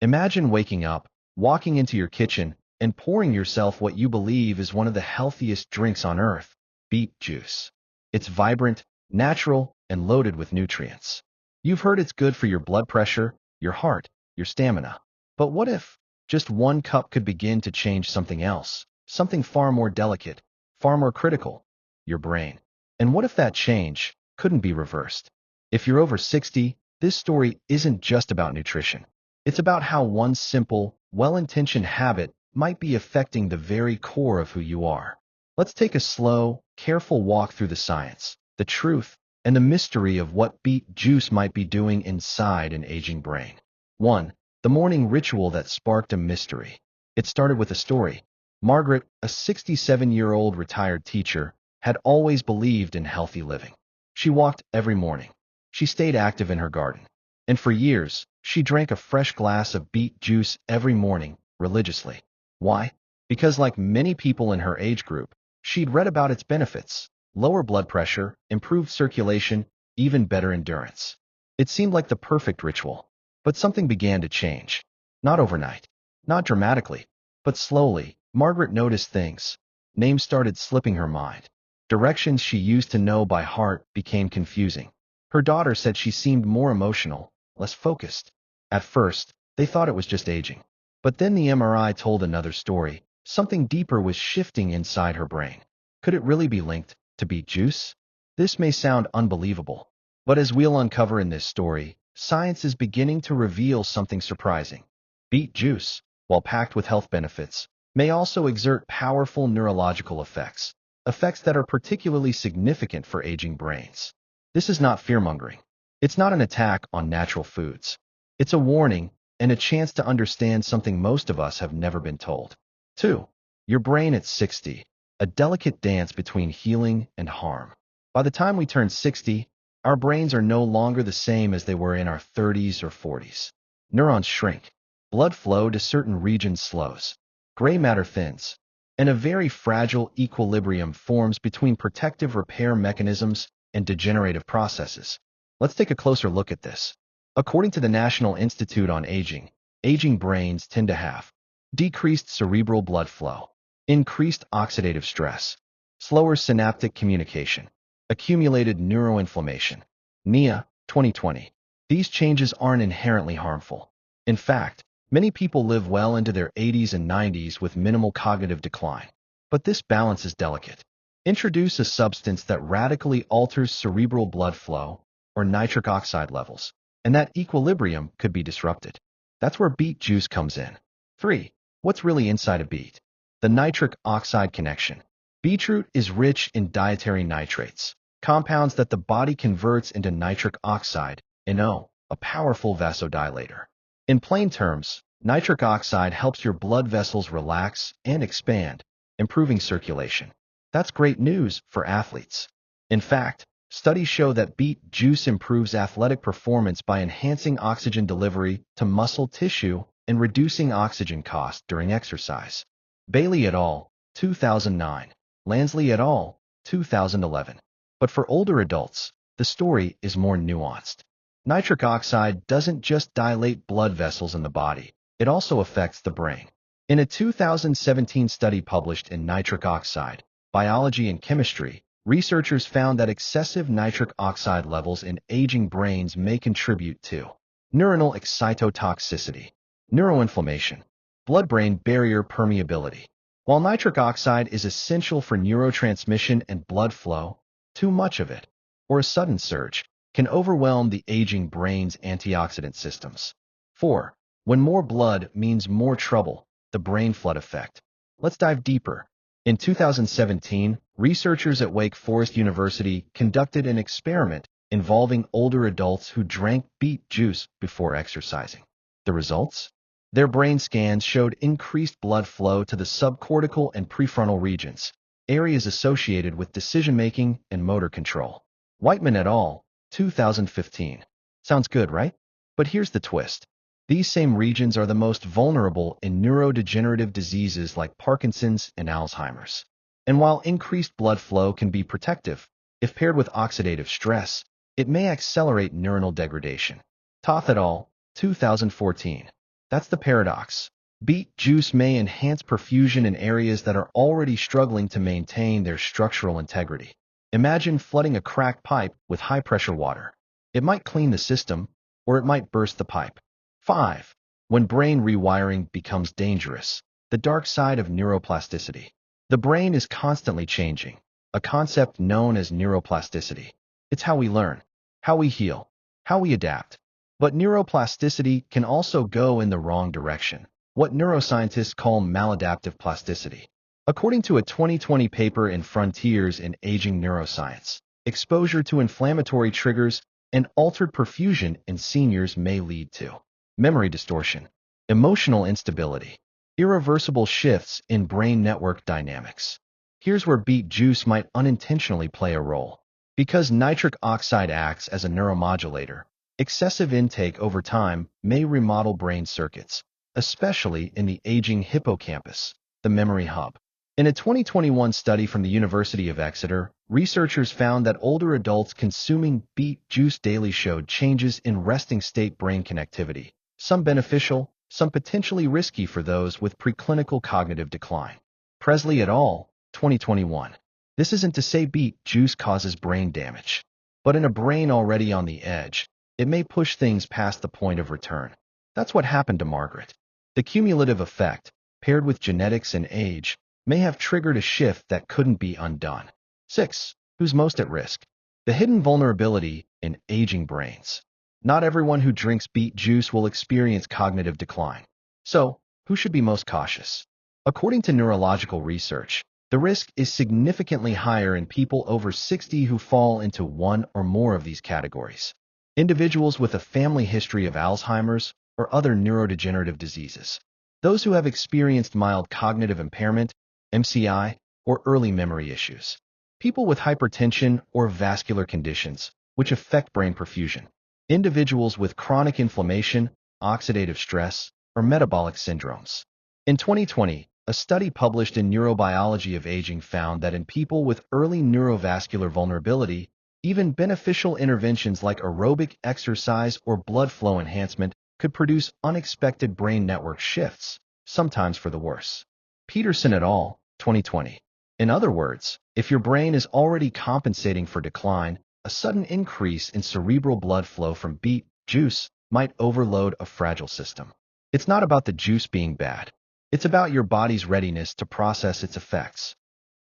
Imagine waking up, walking into your kitchen, and pouring yourself what you believe is one of the healthiest drinks on earth, beet juice. It's vibrant, natural, and loaded with nutrients. You've heard it's good for your blood pressure, your heart, your stamina. But what if just one cup could begin to change something else, something far more delicate, far more critical, your brain? And what if that change couldn't be reversed? If you're over 60, this story isn't just about nutrition. It's about how one simple, well-intentioned habit might be affecting the very core of who you are. Let's take a slow, careful walk through the science, the truth, and the mystery of what beet juice might be doing inside an aging brain. 1. The morning ritual that sparked a mystery. It started with a story. Margaret, a 67-year-old retired teacher, had always believed in healthy living. She walked every morning. She stayed active in her garden. And for years, she drank a fresh glass of beet juice every morning, religiously. Why? Because like many people in her age group, she'd read about its benefits: lower blood pressure, improved circulation, even better endurance. It seemed like the perfect ritual. But something began to change. Not overnight, not dramatically, but slowly. Margaret noticed things. Names started slipping her mind. Directions she used to know by heart became confusing. Her daughter said she seemed more emotional, less focused. At first, they thought it was just aging. But then the MRI told another story. Something deeper was shifting inside her brain. Could it really be linked to beet juice? This may sound unbelievable, but as we'll uncover in this story, science is beginning to reveal something surprising. Beet juice, while packed with health benefits, may also exert powerful neurological effects, effects that are particularly significant for aging brains. This is not fear-mongering. It's not an attack on natural foods. It's a warning and a chance to understand something most of us have never been told. 2. Your brain at 60, a delicate dance between healing and harm. By the time we turn 60, our brains are no longer the same as they were in our 30s or 40s. Neurons shrink, blood flow to certain regions slows, gray matter thins, and a very fragile equilibrium forms between protective repair mechanisms and degenerative processes. Let's take a closer look at this. According to the National Institute on Aging, aging brains tend to have decreased cerebral blood flow, increased oxidative stress, slower synaptic communication, accumulated neuroinflammation. NIA, 2020. These changes aren't inherently harmful. In fact, many people live well into their 80s and 90s with minimal cognitive decline. But this balance is delicate. Introduce a substance that radically alters cerebral blood flow, or nitric oxide levels, and that equilibrium could be disrupted. That's where beet juice comes in. 3. What's really inside a beet? The nitric oxide connection. Beetroot is rich in dietary nitrates, compounds that the body converts into nitric oxide, NO, a powerful vasodilator. In plain terms, nitric oxide helps your blood vessels relax and expand, improving circulation. That's great news for athletes. In fact, studies show that beet juice improves athletic performance by enhancing oxygen delivery to muscle tissue and reducing oxygen costs during exercise. Bailey et al., 2009. Lansley et al., 2011. But for older adults, the story is more nuanced. Nitric oxide doesn't just dilate blood vessels in the body, it also affects the brain. In a 2017 study published in Nitric Oxide, Biology and Chemistry, researchers found that excessive nitric oxide levels in aging brains may contribute to neuronal excitotoxicity, neuroinflammation, blood-brain barrier permeability. While nitric oxide is essential for neurotransmission and blood flow, too much of it, or a sudden surge, can overwhelm the aging brain's antioxidant systems. 4. When more blood means more trouble, the brain flood effect. Let's dive deeper. In 2017, researchers at Wake Forest University conducted an experiment involving older adults who drank beet juice before exercising. The results? Their brain scans showed increased blood flow to the subcortical and prefrontal regions, areas associated with decision-making and motor control. Whiteman et al., 2015. Sounds good, right? But here's the twist. These same regions are the most vulnerable in neurodegenerative diseases like Parkinson's and Alzheimer's. And while increased blood flow can be protective, if paired with oxidative stress, it may accelerate neuronal degradation. Toth et al., 2014. That's the paradox. Beet juice may enhance perfusion in areas that are already struggling to maintain their structural integrity. Imagine flooding a cracked pipe with high-pressure water. It might clean the system, or it might burst the pipe. 5. When brain rewiring becomes dangerous, the dark side of neuroplasticity. The brain is constantly changing, a concept known as neuroplasticity. It's how we learn, how we heal, how we adapt. But neuroplasticity can also go in the wrong direction, what neuroscientists call maladaptive plasticity. According to a 2020 paper in Frontiers in Aging Neuroscience, exposure to inflammatory triggers and altered perfusion in seniors may lead to memory distortion, emotional instability, irreversible shifts in brain network dynamics. Here's where beet juice might unintentionally play a role. Because nitric oxide acts as a neuromodulator, excessive intake over time may remodel brain circuits, especially in the aging hippocampus, the memory hub. In a 2021 study from the University of Exeter, researchers found that older adults consuming beet juice daily showed changes in resting state brain connectivity, some beneficial, some potentially risky for those with preclinical cognitive decline. Presley et al., 2021. This isn't to say beet juice causes brain damage, but in a brain already on the edge, it may push things past the point of return. That's what happened to Margaret. The cumulative effect, paired with genetics and age, may have triggered a shift that couldn't be undone. 6. Who's most at risk? The hidden vulnerability in aging brains. Not everyone who drinks beet juice will experience cognitive decline. So, who should be most cautious? According to neurological research, the risk is significantly higher in people over 60 who fall into one or more of these categories. Individuals with a family history of Alzheimer's or other neurodegenerative diseases. Those who have experienced mild cognitive impairment, MCI, or early memory issues. People with hypertension or vascular conditions, which affect brain perfusion. Individuals with chronic inflammation, oxidative stress, or metabolic syndromes. In 2020, a study published in Neurobiology of Aging found that in people with early neurovascular vulnerability, even beneficial interventions like aerobic exercise or blood flow enhancement could produce unexpected brain network shifts, sometimes for the worse. Peterson et al., 2020. In other words, if your brain is already compensating for decline, a sudden increase in cerebral blood flow from beet juice might overload a fragile system. It's not about the juice being bad. It's about your body's readiness to process its effects.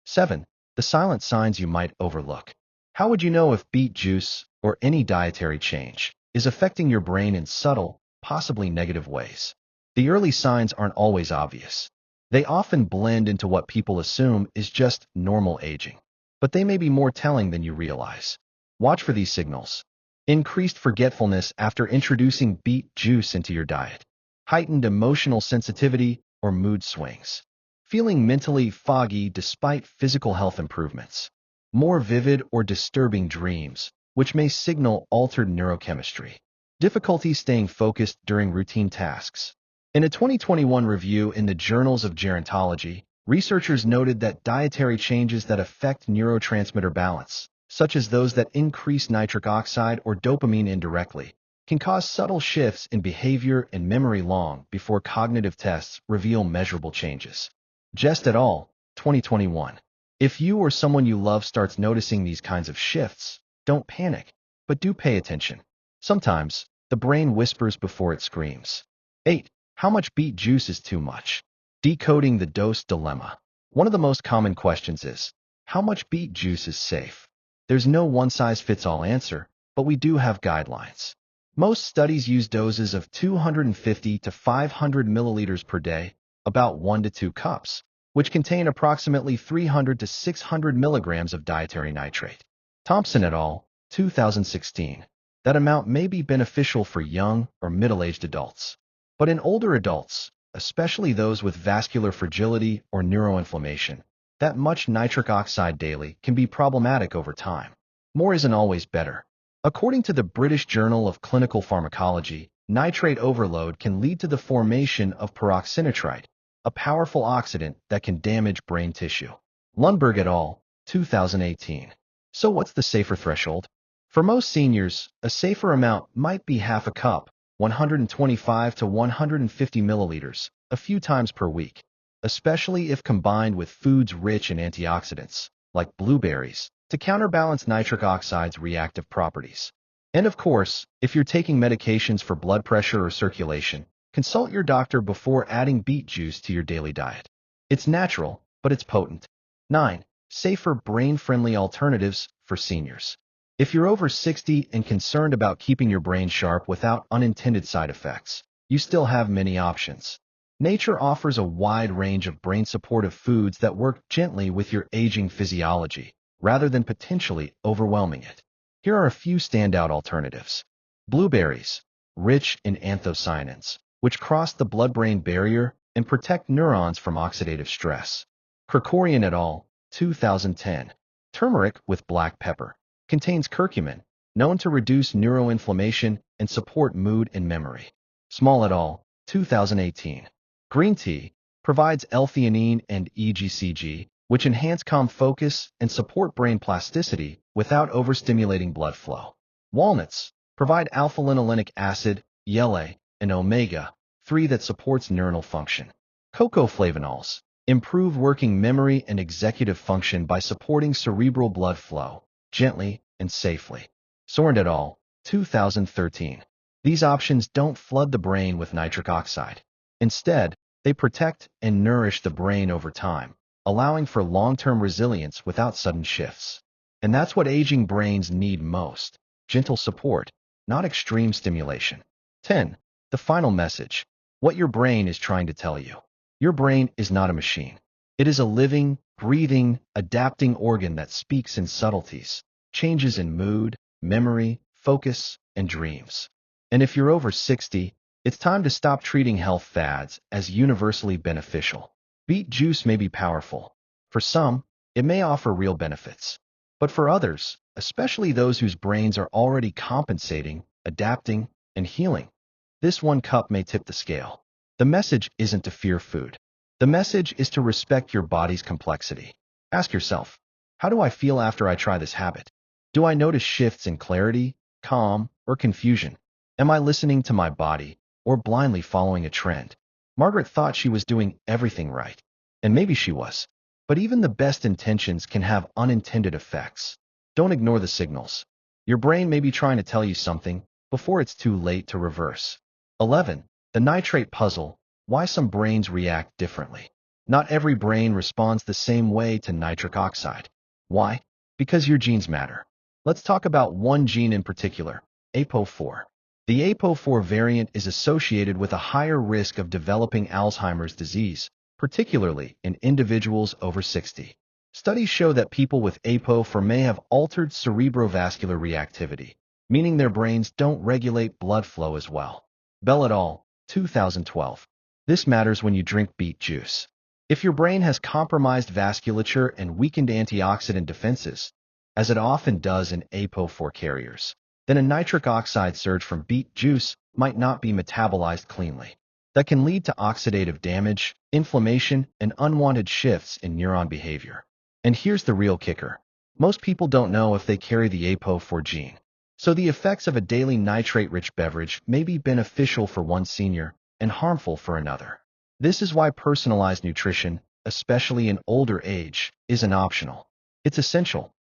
7. The silent signs you might overlook. How would you know if beet juice, or any dietary change, is affecting your brain in subtle, possibly negative ways? The early signs aren't always obvious. They often blend into what people assume is just normal aging. But they may be more telling than you realize. Watch for these signals. Increased forgetfulness after introducing beet juice into your diet. Heightened emotional sensitivity or mood swings. Feeling mentally foggy despite physical health improvements. More vivid or disturbing dreams, which may signal altered neurochemistry. Difficulty staying focused during routine tasks. In a 2021 review in the Journals of Gerontology, researchers noted that dietary changes that affect neurotransmitter balance, such as those that increase nitric oxide or dopamine indirectly, can cause subtle shifts in behavior and memory long before cognitive tests reveal measurable changes. Jest et al., 2021. If you or someone you love starts noticing these kinds of shifts, don't panic, but do pay attention. Sometimes, the brain whispers before it screams. 8. How much beet juice is too much? Decoding the dose dilemma. One of the most common questions is, how much beet juice is safe? There's no one-size-fits-all answer, but we do have guidelines. Most studies use doses of 250 to 500 milliliters per day, about 1 to 2 cups, which contain approximately 300 to 600 milligrams of dietary nitrate. Thompson et al., 2016. That amount may be beneficial for young or middle-aged adults. But in older adults, especially those with vascular fragility or neuroinflammation, that much nitric oxide daily can be problematic over time. More isn't always better. According to the British Journal of Clinical Pharmacology, nitrate overload can lead to the formation of peroxynitrite, a powerful oxidant that can damage brain tissue. Lundberg et al., 2018. So what's the safer threshold? For most seniors, a safer amount might be half a cup, 125 to 150 milliliters, a few times per week, especially if combined with foods rich in antioxidants, like blueberries, to counterbalance nitric oxide's reactive properties. And of course, if you're taking medications for blood pressure or circulation, consult your doctor before adding beet juice to your daily diet. It's natural, but it's potent. 9. Safer brain-friendly alternatives for seniors. If you're over 60 and concerned about keeping your brain sharp without unintended side effects, you still have many options. Nature offers a wide range of brain-supportive foods that work gently with your aging physiology, rather than potentially overwhelming it. Here are a few standout alternatives. Blueberries, rich in anthocyanins, which cross the blood-brain barrier and protect neurons from oxidative stress. Krikorian et al., 2010. Turmeric with black pepper. Contains curcumin, known to reduce neuroinflammation and support mood and memory. Small et al., 2018. Green tea provides L-theanine and EGCG, which enhance calm focus and support brain plasticity without overstimulating blood flow. Walnuts provide alpha-linolenic acid, YLA, and omega-3 that supports neuronal function. Cocoa flavonols improve working memory and executive function by supporting cerebral blood flow, gently and safely. Soren et al., 2013. These options don't flood the brain with nitric oxide. Instead, they protect and nourish the brain over time, allowing for long-term resilience without sudden shifts. And that's what aging brains need most: gentle support, not extreme stimulation. 10. The final message: what your brain is trying to tell you. Your brain is not a machine. It is a living, breathing, adapting organ that speaks in subtleties, changes in mood, memory, focus, and dreams. And if you're over 60, it's time to stop treating health fads as universally beneficial. Beet juice may be powerful. For some, it may offer real benefits. But for others, especially those whose brains are already compensating, adapting, and healing, this one cup may tip the scale. The message isn't to fear food. The message is to respect your body's complexity. Ask yourself, how do I feel after I try this habit? Do I notice shifts in clarity, calm, or confusion? Am I listening to my body, or blindly following a trend? Margaret thought she was doing everything right. And maybe she was. But even the best intentions can have unintended effects. Don't ignore the signals. Your brain may be trying to tell you something before it's too late to reverse. 11. The nitrate puzzle: why some brains react differently. Not every brain responds the same way to nitric oxide. Why? Because your genes matter. Let's talk about one gene in particular, APO4. The APO4 variant is associated with a higher risk of developing Alzheimer's disease, particularly in individuals over 60. Studies show that people with APO4 may have altered cerebrovascular reactivity, meaning their brains don't regulate blood flow as well. Bell et al., 2012. This matters when you drink beet juice. If your brain has compromised vasculature and weakened antioxidant defenses, as it often does in APO4 carriers, then a nitric oxide surge from beet juice might not be metabolized cleanly. That can lead to oxidative damage, inflammation, and unwanted shifts in neuron behavior. And here's the real kicker: most people don't know if they carry the APO4 gene. So the effects of a daily nitrate-rich beverage may be beneficial for one senior and harmful for another. This is why personalized nutrition, especially in older age, isn't optional. It's essential.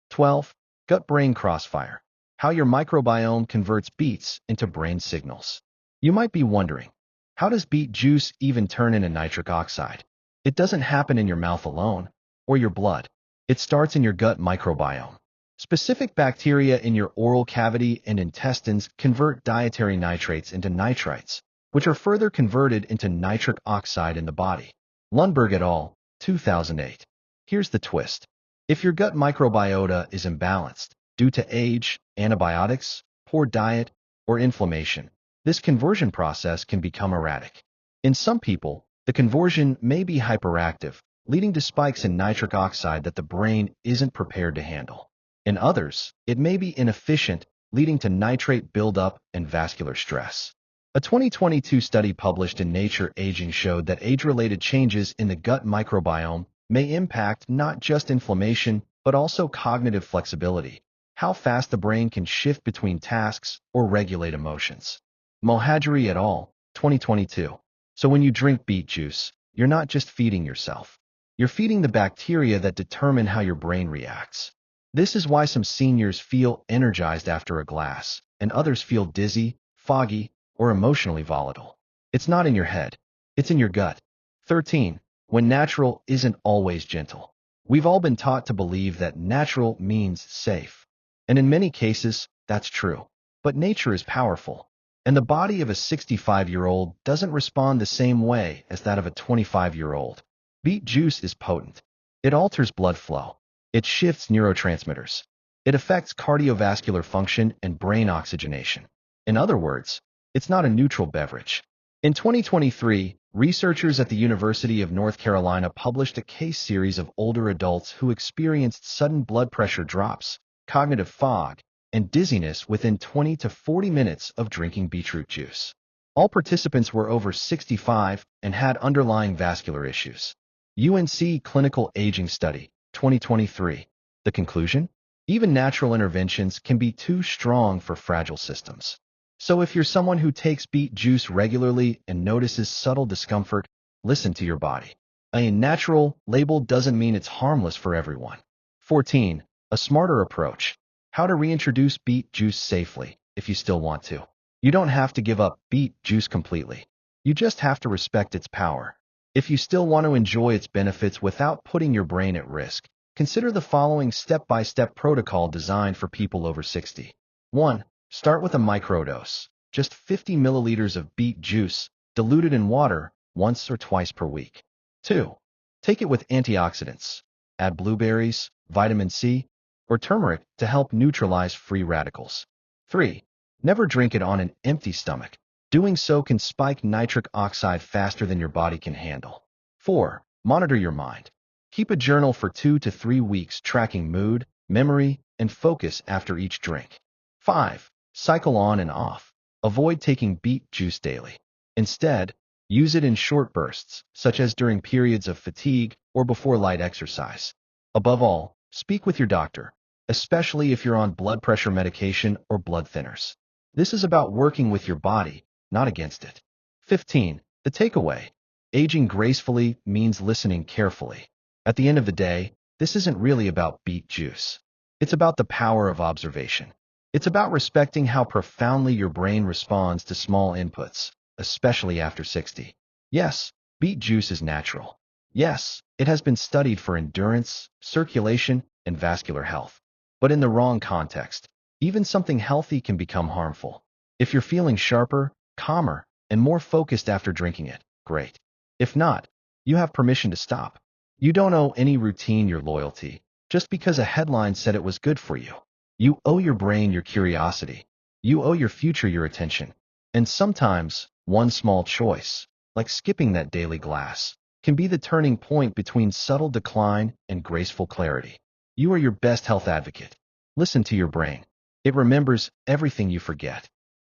12. Gut-brain crossfire: how your microbiome converts beets into brain signals. You might be wondering, how does beet juice even turn into nitric oxide? It doesn't happen in your mouth alone, or your blood. It starts in your gut microbiome. Specific bacteria in your oral cavity and intestines convert dietary nitrates into nitrites, which are further converted into nitric oxide in the body. Lundberg et al., 2008. Here's the twist: if your gut microbiota is imbalanced due to age, antibiotics, poor diet, or inflammation, this conversion process can become erratic. In some people, the conversion may be hyperactive, leading to spikes in nitric oxide that the brain isn't prepared to handle. In others, it may be inefficient, leading to nitrate buildup and vascular stress. A 2022 study published in Nature Aging showed that age-related changes in the gut microbiome may impact not just inflammation, but also cognitive flexibility, how fast the brain can shift between tasks or regulate emotions. Mohajiri et al., 2022. So when you drink beet juice, you're not just feeding yourself. You're feeding the bacteria that determine how your brain reacts. This is why some seniors feel energized after a glass, and others feel dizzy, foggy, or emotionally volatile. It's not in your head. It's in your gut. 13. When natural isn't always gentle. We've all been taught to believe that natural means safe. And in many cases, that's true. But nature is powerful. And the body of a 65-year-old doesn't respond the same way as that of a 25-year-old. Beet juice is potent. It alters blood flow. It shifts neurotransmitters. It affects cardiovascular function and brain oxygenation. In other words, it's not a neutral beverage. In 2023, researchers at the University of North Carolina published a case series of older adults who experienced sudden blood pressure drops, cognitive fog, and dizziness within 20 to 40 minutes of drinking beetroot juice. All participants were over 65 and had underlying vascular issues. UNC Clinical Aging Study, 2023. The conclusion? Even natural interventions can be too strong for fragile systems. So if you're someone who takes beet juice regularly and notices subtle discomfort, listen to your body. A natural label doesn't mean it's harmless for everyone. 14. A smarter approach. How to reintroduce beet juice safely, if you still want to. You don't have to give up beet juice completely. You just have to respect its power. If you still want to enjoy its benefits without putting your brain at risk, consider the following step-by-step protocol designed for people over 60. 1. Start with a microdose, just 50 milliliters of beet juice, diluted in water, once or twice per week. 2. Take it with antioxidants. Add blueberries, vitamin C, or turmeric to help neutralize free radicals. 3. Never drink it on an empty stomach. Doing so can spike nitric oxide faster than your body can handle. 4. Monitor your mind. Keep a journal for 2 to 3 weeks tracking mood, memory, and focus after each drink. 5. Cycle on and off. Avoid taking beet juice daily. Instead, use it in short bursts, such as during periods of fatigue or before light exercise. Above all, speak with your doctor, especially if you're on blood pressure medication or blood thinners. This is about working with your body, not against it. 15. The takeaway. Aging gracefully means listening carefully. At the end of the day, this isn't really about beet juice. It's about the power of observation. It's about respecting how profoundly your brain responds to small inputs, especially after 60. Yes, beet juice is natural. Yes, it has been studied for endurance, circulation, and vascular health. But in the wrong context, even something healthy can become harmful. If you're feeling sharper, calmer, and more focused after drinking it, great. If not, you have permission to stop. You don't owe any routine your loyalty, just because a headline said it was good for you. You owe your brain your curiosity. You owe your future your attention. And sometimes, one small choice, like skipping that daily glass, can be the turning point between subtle decline and graceful clarity. You are your best health advocate. Listen to your brain. It remembers everything you forget.